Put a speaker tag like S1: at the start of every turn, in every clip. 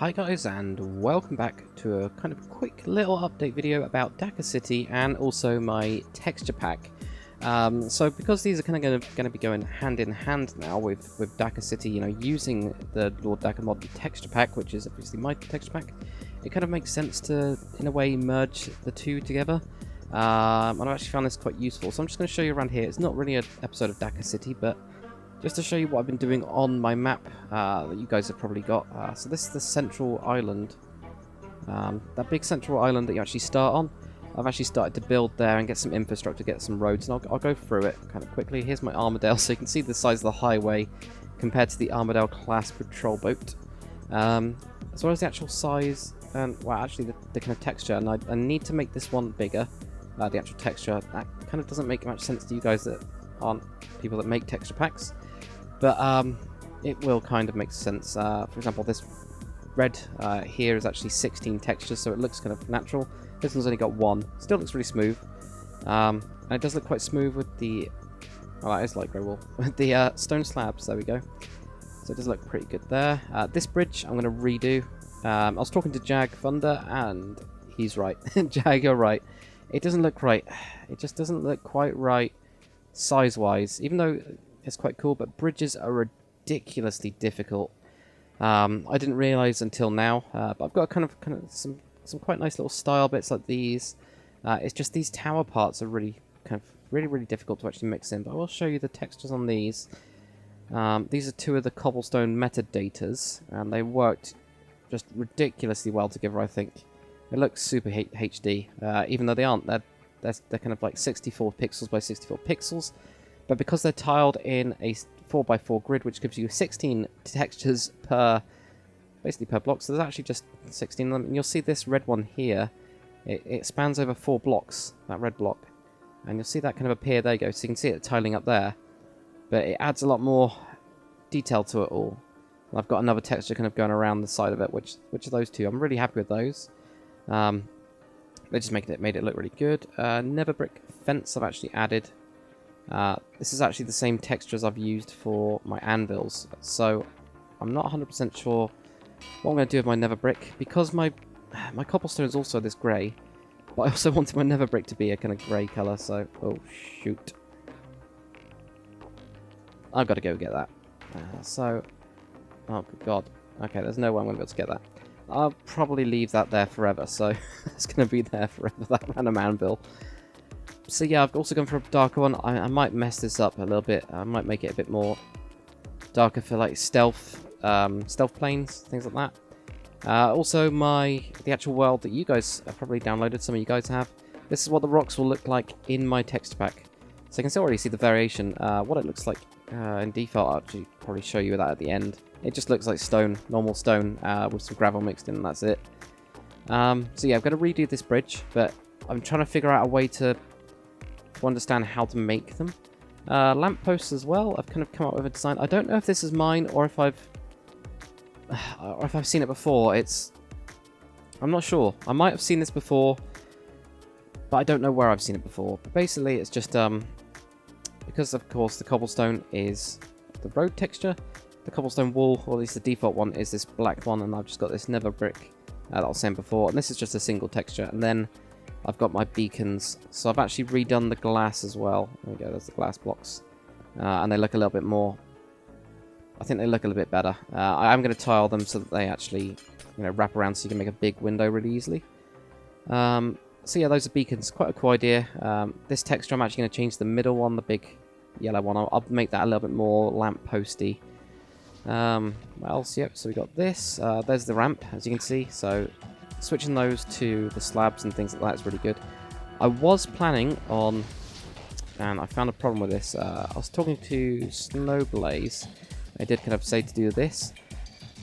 S1: Hi guys, and welcome back to a kind of quick little update video about Dakr City and also my texture pack. So because these are kind of going to be going hand in hand now with Dakr City, you know, using the Lord Dakr mod texture pack, which is obviously my texture pack, it kind of makes sense to, in a way, merge the two together. And I've actually found this quite useful, so I'm just going to show you around here. It's not really an episode of Dakr City, but just to show you what I've been doing on my map that you guys have probably got. So this is the central island. That big central island that you actually start on. I've actually started to build there and get some infrastructure, get some roads, and I'll go through it kind of quickly. Here's my Armadale, so you can see the size of the highway compared to the Armadale class patrol boat. As well as the actual size, and well, actually the kind of texture, and I need to make this one bigger. The actual texture, that kind of doesn't make much sense to you guys that aren't people that make texture packs. But it will kind of make sense. For example, this red here is actually 16 textures, so it looks kind of natural. This one's only got one. Still looks really smooth. And it does look quite smooth with the... Oh, that is light grey wool. With the stone slabs, there we go. So it does look pretty good there. This bridge I'm going to redo. I was talking to Jag Thunder, and he's right. Jag, you're right. It doesn't look right. It just doesn't look quite right size-wise, even though it's quite cool, but bridges are ridiculously difficult. I didn't realise until now, but I've got kind of some quite nice little style bits like these. It's just these tower parts are really really difficult to actually mix in, but I will show you the textures on these. These are two of the cobblestone metadatas, and they worked just ridiculously well together, I think. It looks super HD, even though they aren't. They're kind of like 64 pixels by 64 pixels. But because they're tiled in a 4x4 grid, which gives you 16 textures basically per block, so there's actually just 16 of them. And you'll see this red one here, it spans over 4 blocks, that red block. And you'll see that kind of appear, there you go, so you can see it tiling up there. But it adds a lot more detail to it all. And I've got another texture kind of going around the side of it, which are those two. I'm really happy with those. They just made it look really good. Never brick fence I've actually added. This is actually the same texture as I've used for my anvils, so I'm not 100% sure what I'm going to do with my nether brick, because my cobblestone is also this grey, but I also wanted my nether brick to be a kind of grey colour, so... Oh, shoot. I've got to go get that. Oh, good God. Okay, there's no way I'm going to be able to get that. I'll probably leave that there forever, so it's going to be there forever, that random anvil. So yeah, I've also gone for a darker one. I might mess this up a little bit. I might make it a bit more darker for like stealth planes, things like that. Also, the actual world that you guys have probably downloaded, some of you guys have. This is what the rocks will look like in my texture pack. So you can still already see the variation. What it looks like in default, I'll actually probably show you that at the end. It just looks like stone, normal stone, with some gravel mixed in, and that's it. So yeah, I've got to redo this bridge, but I'm trying to figure out a way to understand how to make them. Lampposts as well. I've kind of come up with a design. I don't know if this is mine or if I've seen it before. I'm not sure. I might have seen this before, but I don't know where I've seen it before. But basically, it's just because of course the cobblestone is the road texture. The cobblestone wall, or at least the default one, is this black one, and I've just got this nether brick that I was saying before, and this is just a single texture. And then I've got my beacons, so I've actually redone the glass as well. There we go, there's the glass blocks. And they look a little bit more... I think they look a little bit better. I am going to tile them so that they actually, you know, wrap around so you can make a big window really easily. So yeah, those are beacons. Quite a cool idea. This texture, I'm actually going to change the middle one, the big yellow one. I'll make that a little bit more lampposty. What else? Yep, so we got this. There's the ramp, as you can see. So switching those to the slabs and things like that is really good. I was planning on, and I found a problem with this. I was talking to Snowblaze. I did kind of say to do this.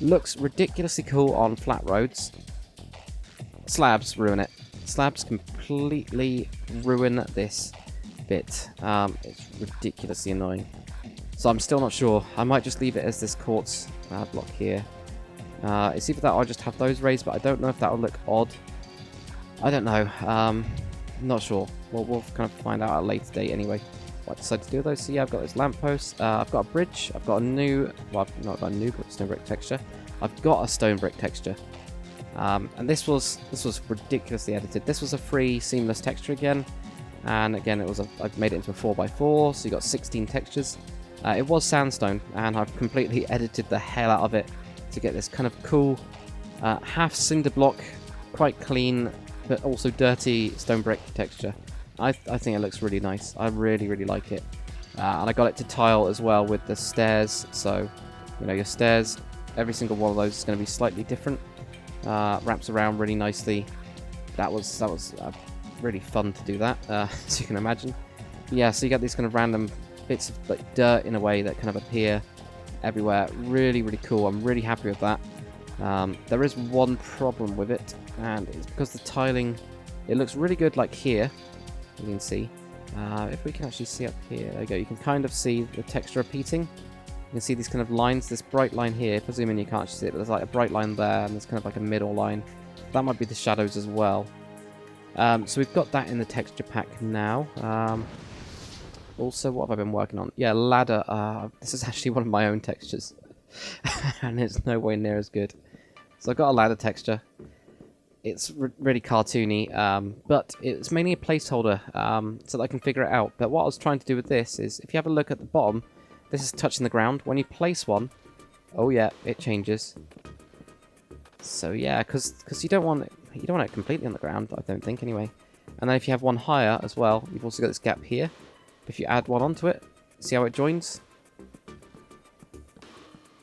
S1: Looks ridiculously cool on flat roads. Slabs ruin it. Slabs completely ruin this bit. It's ridiculously annoying. So I'm still not sure. I might just leave it as this quartz block here. It's either that or I just have those raised, but I don't know if that will look odd. I don't know. Not sure. We'll kind of find out at a later date anyway. What I decide to do with those. So yeah, I've got those lampposts. I've got a bridge. I've got a new... Well, I've not got a new snow brick texture. I've got a stone brick texture. And this was ridiculously edited. This was a free seamless texture again. And again, I've made it into a 4x4, so you got 16 textures. It was sandstone, and I've completely edited the hell out of it to get this kind of cool half cinder block, quite clean, but also dirty stone brick texture. I think it looks really nice. I really, really like it. And I got it to tile as well with the stairs, so, you know, your stairs, every single one of those is going to be slightly different. Wraps around really nicely. That was really fun to do that, as you can imagine. Yeah, so you get these kind of random bits of like dirt in a way that kind of appear everywhere. Really, really cool. I'm really happy with that. There is one problem with it, and it's because the tiling, it looks really good like here, you can see. If we can actually see up here, there you go, you can kind of see the texture repeating. You can see these kind of lines, this bright line here, presuming you can't see it, but there's like a bright line there, and there's kind of like a middle line. That might be the shadows as well. So we've got that in the texture pack now. Also, what have I been working on? Yeah, ladder. This is actually one of my own textures. And it's nowhere near as good. So I've got a ladder texture. It's really cartoony, but it's mainly a placeholder so that I can figure it out. But what I was trying to do with this is, if you have a look at the bottom, this is touching the ground. When you place one, oh yeah, it changes. So yeah, because you don't want it completely on the ground, I don't think anyway. And then if you have one higher as well, you've also got this gap here. If you add one onto it, see how it joins?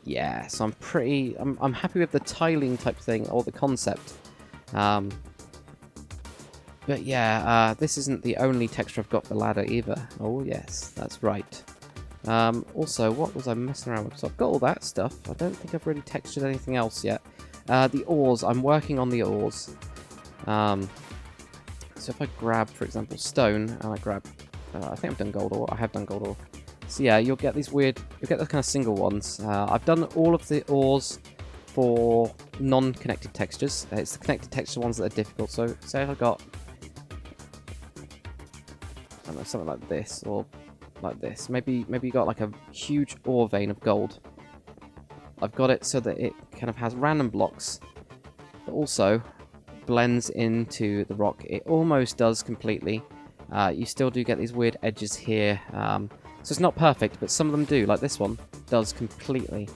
S1: Yeah, so I'm happy with the tiling type thing, or the concept. But yeah, this isn't the only texture I've got for ladder either. Oh yes, that's right. Also, what was I messing around with? So I've got all that stuff. I don't think I've really textured anything else yet. The ores, I'm working on the ores. So if I grab, for example, stone, and I grab, I think I've done gold ore. I have done gold ore. So yeah, you'll get these weird, you'll get those kind of single ones. I've done all of the ores for non-connected textures. It's the connected texture ones that are difficult. So say if I got, I don't know, something like this, or like this. Maybe you got like a huge ore vein of gold. I've got it so that it kind of has random blocks, but also blends into the rock. It almost does completely. You still do get these weird edges here. So it's not perfect, but some of them do, like this one does completely.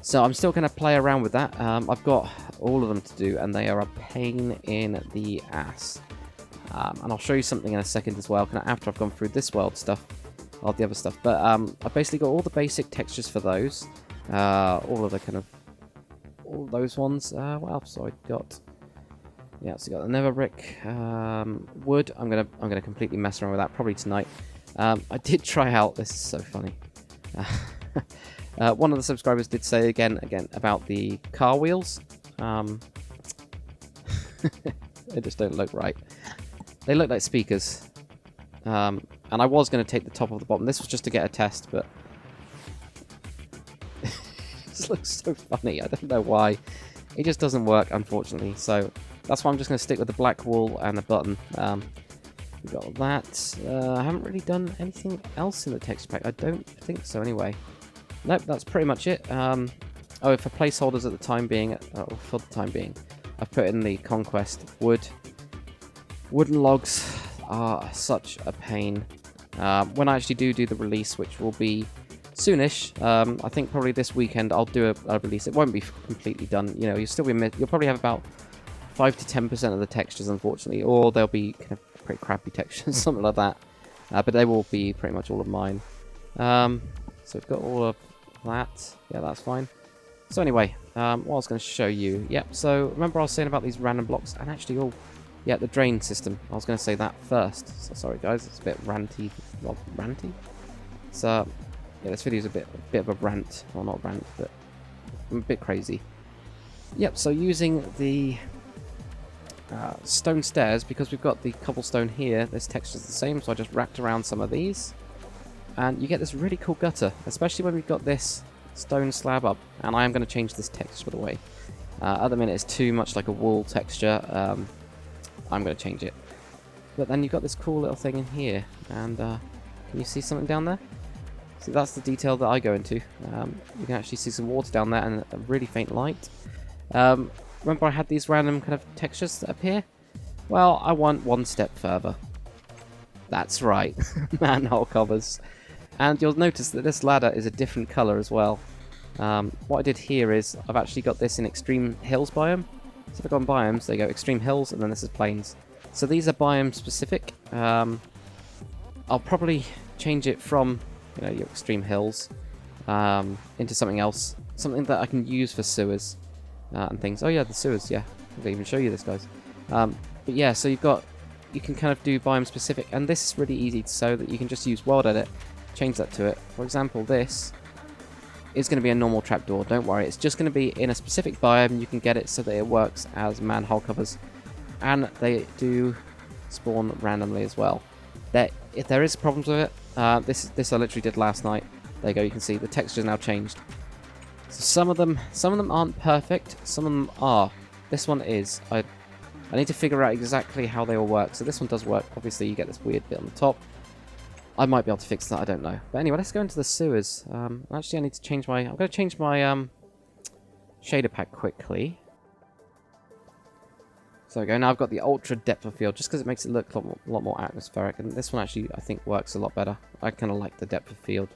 S1: So I'm still going to play around with that. I've got all of them to do, and they are a pain in the ass. And I'll show you something in a second as well, kind of after I've gone through this world stuff, all the other stuff. But I've basically got all the basic textures for those. All of the kind of, all those ones. What else have I got? Yeah, so you got the nether brick, wood. I'm gonna completely mess around with that probably tonight. I did try out. This is so funny. One of the subscribers did say again about the car wheels. They just don't look right. They look like speakers. And I was going to take the top of the bottom. This was just to get a test, but this looks so funny. I don't know why. It just doesn't work, unfortunately. So that's why I'm just going to stick with the black wool and the button. We got that. I haven't really done anything else in the texture pack. I don't think so, anyway. Nope, that's pretty much it. Oh, for placeholders at the time being, for the time being, I've put in the conquest wood. Wooden logs are such a pain. When I actually do the release, which will be soonish, I think probably this weekend I'll do a release. It won't be completely done. You know, you'll probably have about 5 to 10% of the textures, unfortunately, or they'll be kind of pretty crappy textures, something like that. But they will be pretty much all of mine. So we've got all of that. Yeah, that's fine. So anyway, what I was going to show you. Yep, so remember I was saying about these random blocks, and actually, yeah, the drain system. I was going to say that first. So sorry guys, it's a bit ranty. Well, ranty? So yeah, this video is a bit of a rant. Well, not rant, but I'm a bit crazy. Yep, so using the stone stairs, because we've got the cobblestone here, this texture's the same, so I just wrapped around some of these. And you get this really cool gutter, especially when we've got this stone slab up. And I am going to change this texture, by the way. At the minute, it's too much like a wool texture. I'm going to change it. But then you've got this cool little thing in here. And can you see something down there? See, that's the detail that I go into. You can actually see some water down there and a really faint light. Remember I had these random kind of textures that appear? Well, I went one step further. That's right, manhole covers. And you'll notice that this ladder is a different colour as well. What I did here is I've actually got this in extreme hills biome. So if I go on biomes, they go extreme hills, and then this is plains. So these are biome specific. I'll probably change it from your extreme hills into something else, something that I can use for sewers and things. Oh yeah, the sewers. Yeah, I can even show you this, guys. But yeah, so you can kind of do biome specific, and this is really easy so that you can just use world edit, change that to it. For example, this is going to be a normal trapdoor. Don't worry, it's just going to be in a specific biome. You can get it so that it works as manhole covers, and they do spawn randomly as well. If there is problems with it, this I literally did last night. There you go. You can see the texture is now changed. So some of them aren't perfect. Some of them are. This one is. I need to figure out exactly how they all work. So this one does work. Obviously, you get this weird bit on the top. I might be able to fix that, I don't know. But anyway, let's go into the sewers. Actually, I need to change my... I'm going to change my shader pack quickly. So there we go. Now I've got the ultra depth of field, just because it makes it look a lot more atmospheric. And this one actually, I think, works a lot better. I kind of like the depth of field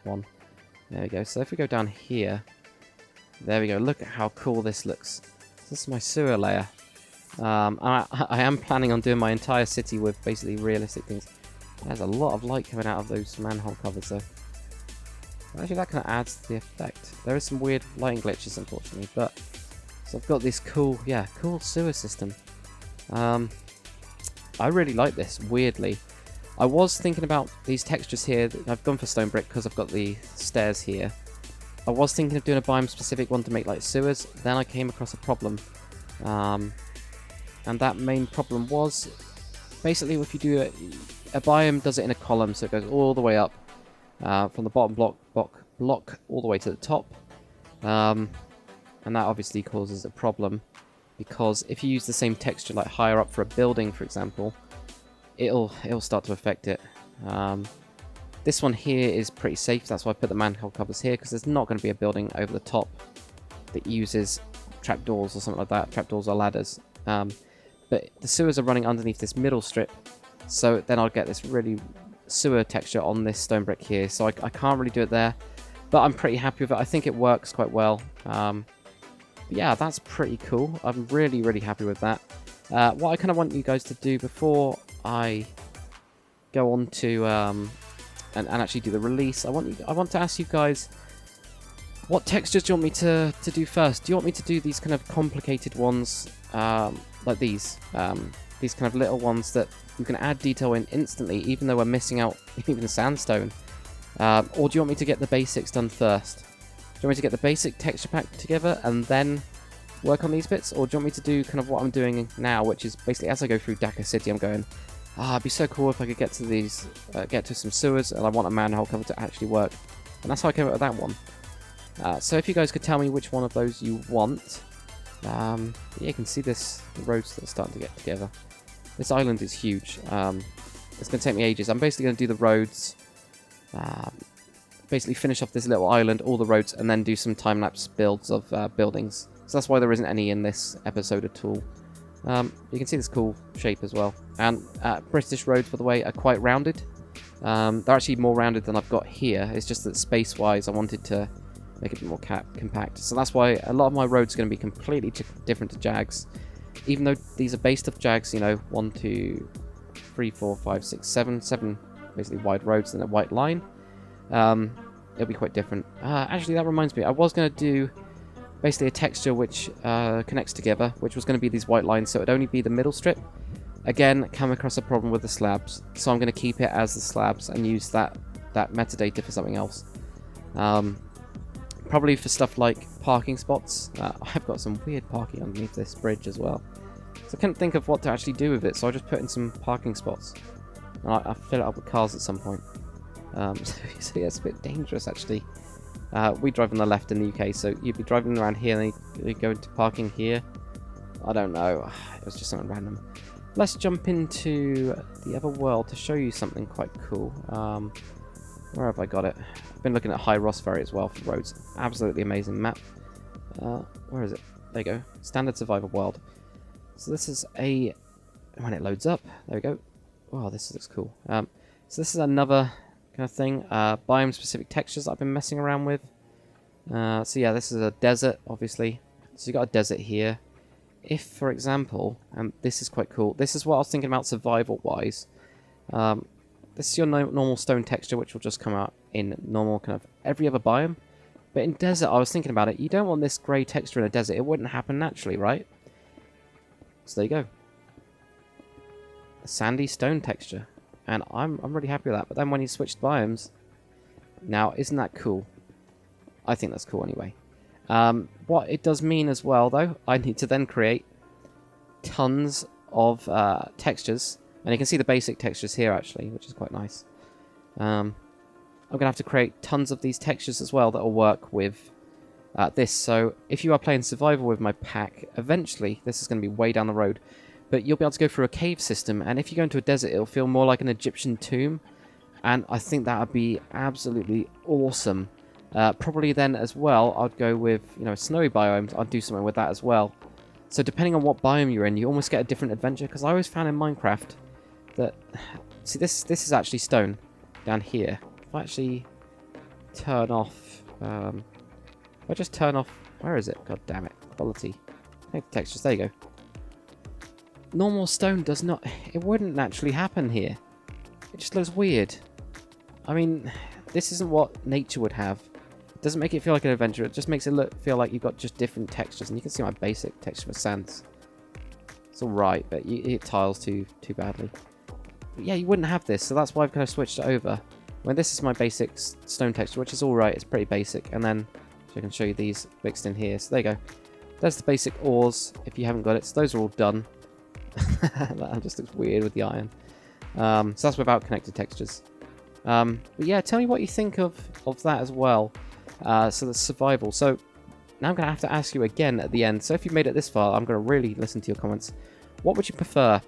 S1: one. There we go. So if we go down here... There we go. Look at how cool this looks. This is my sewer layer. I am planning on doing my entire city with basically realistic things. There's a lot of light coming out of those manhole covers though. Actually, that kind of adds to the effect. There is some weird lighting glitches, unfortunately, but so I've got this cool sewer system. I really like this, weirdly. I was thinking about these textures here. I've gone for stone brick because I've got the stairs here. I was thinking of doing a biome specific one to make like sewers. Then I came across a problem. And that main problem was basically if you do a biome does it in a column, so it goes all the way up from the bottom block all the way to the top, and that obviously causes a problem because if you use the same texture like higher up for a building, for example, it'll start to affect it. This one here is pretty safe. That's why I put the manhole covers here, because there's not going to be a building over the top that uses trapdoors or something like that, trapdoors or ladders. But the sewers are running underneath this middle strip, so then I'll get this really sewer texture on this stone brick here. So I can't really do it there, but I'm pretty happy with it. I think it works quite well. But yeah, that's pretty cool. I'm really happy with that. What I kind of want you guys to do before I go on to and actually do the release, I want to ask you guys, what textures do you want me to do first? Do you want me to do these kind of complicated ones, like these kind of little ones that you can add detail in instantly, even though we're missing out even sandstone? Or do you want me to get the basics done first? Do you want me to get the basic texture pack together and then work on these bits? Or do you want me to do kind of what I'm doing now, which is basically as I go through Dakr City, I'm going, it'd be so cool if I could get to these, get to some sewers, and I want a manhole cover to actually work. And that's how I came up with that one. So if you guys could tell me which one of those you want. Yeah, you can see the roads that are starting to get together. This island is huge. It's going to take me ages. I'm basically going to do the roads, basically finish off this little island, all the roads, and then do some time-lapse builds of buildings. So that's why there isn't any in this episode at all. You can see this cool shape as well. And British roads, by the way, are quite rounded. They're actually more rounded than I've got here. It's just that space-wise, I wanted to make it a bit more compact. So that's why a lot of my roads are going to be completely different to Jags. Even though these are based off Jags, 1, 2, 3, 4, 5, 6, 7 basically wide roads and a white line. It'll be quite different. Actually, that reminds me, I was going to do basically a texture which connects together, which was going to be these white lines, so it'd only be the middle strip. Again, come across a problem with the slabs, so I'm going to keep it as the slabs and use that metadata for something else. Probably for stuff like parking spots. I've got some weird parking underneath this bridge as well, so I couldn't think of what to actually do with it, so I just put in some parking spots. I'll fill it up with cars at some point. So yeah, it's a bit dangerous actually. We drive on the left in the UK, so you'd be driving around here and then you go into parking here. I don't know, it was just something random. Let's jump into the other world to show you something quite cool. Where have I got it? I've been looking at High Ross Ferry as well for roads. Absolutely amazing map. Where is it? There you go. Standard survival world. So this is a... When it loads up, there we go. Wow, this looks cool. So this is another kind of thing. Biome-specific textures I've been messing around with. So yeah, this is a desert, obviously. So you got a desert here. If, for example, and this is quite cool. This is what I was thinking about survival-wise. This is your normal stone texture, which will just come out in normal kind of every other biome. But in desert, I was thinking about it. You don't want this grey texture in a desert. It wouldn't happen naturally, right? So there you go. A sandy stone texture. And I'm really happy with that. But then when you switch biomes... Now, isn't that cool? I think that's cool anyway. What it does mean as well, though, I need to then create tons of textures. And you can see the basic textures here, actually, which is quite nice. I'm going to have to create tons of these textures as well that will work with this. So if you are playing survival with my pack, eventually, this is going to be way down the road, but you'll be able to go through a cave system, and if you go into a desert, it'll feel more like an Egyptian tomb, and I think that would be absolutely awesome. Probably then as well, I'd go with, you know, snowy biomes. I'd do something with that as well. So depending on what biome you're in, you almost get a different adventure, because I always found in Minecraft that... See, this is actually stone down here. If I actually turn off... if I just turn off... Where is it? God damn it. Quality. Textures. There you go. Normal stone does not... It wouldn't naturally happen here. It just looks weird. I mean, this isn't what nature would have. It doesn't make it feel like an adventure. It just makes it feel like you've got just different textures. And you can see my basic texture for sands. It's alright, but you hit tiles too badly. But yeah, you wouldn't have this, so that's why I've kind of switched it over. When this is my basic stone texture, which is alright, it's pretty basic. And then, so I can show you these mixed in here. So there you go. There's the basic ores, if you haven't got it. So those are all done. That just looks weird with the iron. So that's without connected textures. But yeah, tell me what you think of that as well. So the survival. So now I'm going to have to ask you again at the end. So if you made it this far, I'm going to really listen to your comments. What would you prefer?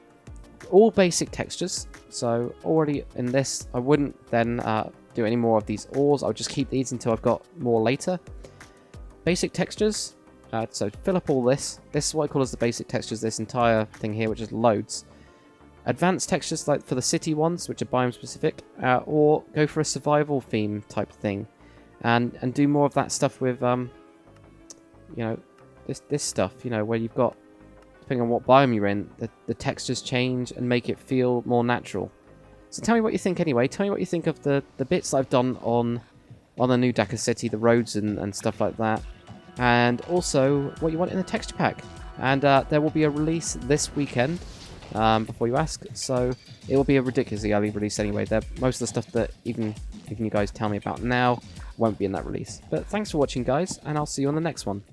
S1: All basic textures. So already in this, I wouldn't then do any more of these ores. I'll just keep these until I've got more later. Basic textures. So fill up all this. This is what I call as the basic textures, this entire thing here, which is loads. Advanced textures like for the city ones, which are biome specific, or go for a survival theme type thing, and do more of that stuff with you know, this stuff, you know, where you've got, depending on what biome you're in, the textures change and make it feel more natural. So tell me what you think anyway. Tell me what you think of the bits that I've done on the new Dakr city, the roads and stuff like that. And also what you want in the texture pack. And there will be a release this weekend, before you ask, so it will be a ridiculously early release anyway. Most of the stuff that even you guys tell me about now won't be in that release. But thanks for watching, guys, and I'll see you on the next one.